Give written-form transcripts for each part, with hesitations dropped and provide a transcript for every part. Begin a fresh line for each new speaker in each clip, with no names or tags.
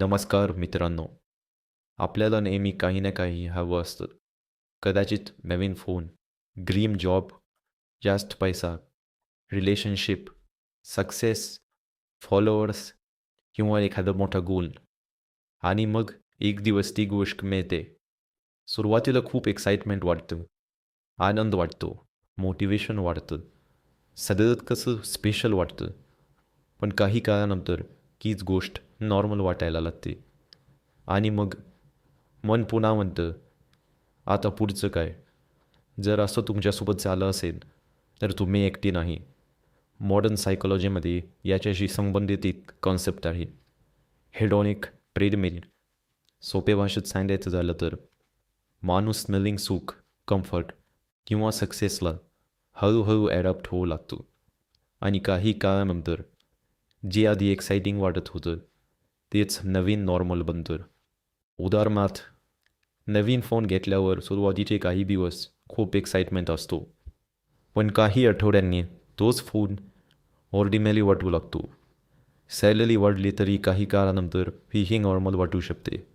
नमस्कार मित्रांनो. आपल्याला नेहमी काही ना काही हवं असतं. कदाचित नवीन फोन, ड्रीम जॉब, जास्त पैसा, रिलेशनशिप, सक्सेस, फॉलोअर्स किंवा एखादं मोठा गोल. आणि मग एक दिवस ती गोष्ट मिळते. सुरुवातीला खूप एक्साइटमेंट वाटतं, आनंद वाटतो, मोटिवेशन वाढतं, सतत कसं स्पेशल वाटतं. पण काही काळानंतर हीच गोष्ट नॉर्मल वाटायला लागते. आणि मग मन पुन्हा म्हणतं, आता पुढचं काय? जर असं तुमच्यासोबत झालं असेल, तर तुम्ही एकटी नाही. मॉडर्न सायकॉलॉजीमध्ये याच्याशी संबंधित एक कॉन्सेप्ट आहे, हेडॉनिक ट्रेडमिल. सोप्या भाषेत सांगायचं झालं तर, माणूस नवीन सुख, कम्फर्ट किंवा सक्सेसला हळूहळू ॲडॅप्ट होऊ लागतो. आणि काही काळानंतर जे आधी एक्साइटिंग वाटत होतं, तेच नवीन नॉर्मल बनतं. उदाहरणार्थ, नवीन फोन घेतल्यावर सुरुवातीचे काही दिवस खूप एक्साइटमेंट असतो. पण काही आठवड्यांनी तोच फोन ऑर्डिनरी वाटू लागतो. सॅलरी वाढली तरी काही काळानंतर ही नॉर्मल वाटू शकते.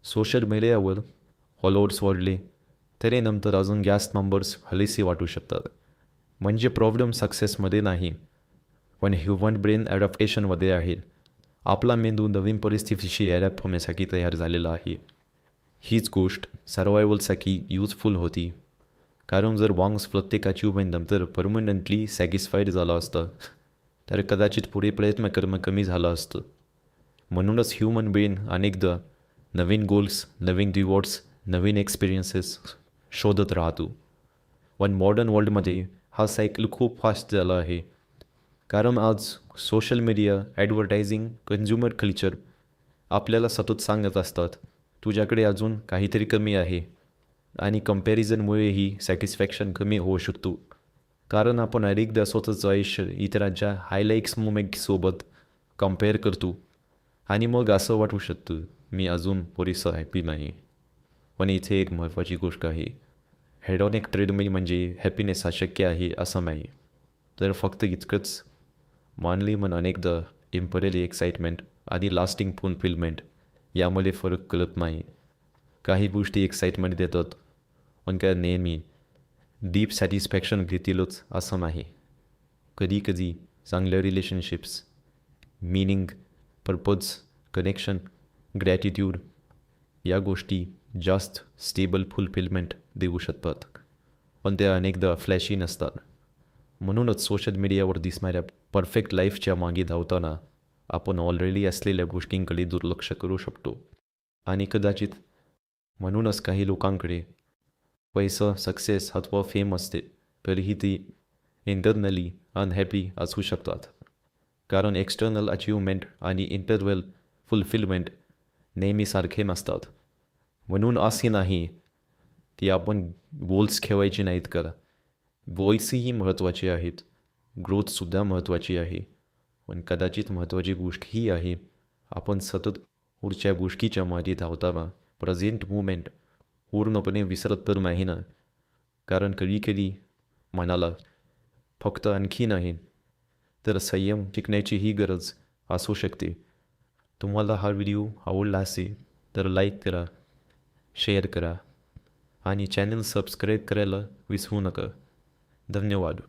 सोशल मीडियावर फॉलोअर्स वाढले तरी नंतर अजून जास्त नंबर्स हलेसे वाटू शकतात. म्हणजे प्रॉब्लेम सक्सेसमध्ये नाही, पण ह्युमन ब्रेन ॲडॅप्टेशनमध्ये आहे. आपला मेंदू नवीन परिस्थितीशी ॲडॅप्ट होण्यासाठी तयार झालेला आहे. हीच गोष्ट सर्वायवलसाठी युजफुल होती. कारण जर वांग्स प्रत्येकाची नंतर परमनंटली सॅटिस्फाईड झालं असतं, तर कदाचित पुढे प्रयत्न करणं कमी झालं असतं. म्हणूनच ह्युमन ब्रेन अनेकदा नवीन गोल्स, नवीन रिवॉर्ड्स, नवीन एक्सपिरियन्सेस शोधत राहतो. पण मॉडर्न वर्ल्डमध्ये हा सायकल खूप फास्ट झाला आहे. कारण आज social media, advertising, consumer culture आपल्याला सतत सांगत असतात, तुझ्याकडे अजून काहीतरी कमी आहे. आणि कंपॅरिझनमुळेही सॅटिस्फॅक्शन कमी होऊ शकतो. कारण आपण अनेकदा स्वतःचं आयुष्य इतरांच्या हायलाईट्स मुमेंटसोबत कम्पेअर करतो. आणि मग असं वाटू शकतं, मी अजून पुरेसं हॅपी नाही. पण इथे एक महत्त्वाची गोष्ट आहे, हेडॉनिक ट्रेडमिल म्हणजे हॅपीनेस अशक्य आहे असं नाही. तर फक्त इतकंच, मानली मन अनेकदा टेम्पररी एक्साइटमेंट आणि लास्टिंग फुलफिलमेंट यामध्ये फरक कळत नाही. काही गोष्टी एक्साइटमेंट देतात, पण काय नेहमी डीप सॅटिस्फॅक्शन घेतीलच असं नाही. कधीकधी चांगल्या relationships, meaning, purpose, connection, gratitude या गोष्टी जास्त स्टेबल फुलफिलमेंट देऊ शकतात. पण त्या अनेकदा फ्लॅशी नसतात. म्हणूनच सोशल मीडियावर दिसणाऱ्या परफेक्ट लाईफच्या मागे धावताना आपण ऑलरेडी असलेल्या गोष्टींकडे दुर्लक्ष करू शकतो. आणि कदाचित म्हणूनच काही लोकांकडे पैसा, सक्सेस अथवा फेम असते, तरीही ती इंटरनली अनहॅपी असू शकतात. कारण एक्सटर्नल अचिव्हमेंट आणि इंटरनल फुलफिलमेंट नेहमीसारखे नसतात. म्हणून असे नाही की आपण गोल्स ठेवायचे नाहीत का. गोल्सही महत्त्वाचे आहेत, ग्रोथसुद्धा महत्त्वाची आहे. पण कदाचित महत्त्वाची गोष्ट ही आहे, आपण सतत पुढच्या गोष्टीच्या मागे धावताना प्रेझेंट मुमेंट पूर्णपणे विसरत तर नाही ना. कारण कधीकधी मनाला फक्त आणखी नाही, तर संयम शिकण्याचीही गरज असू शकते. तुम्हाला हा व्हिडिओ आवडला असेल तर लाईक करा, शेअर करा आणि चॅनल सबस्क्राईब करायला विसरू नका. धन्यवाद.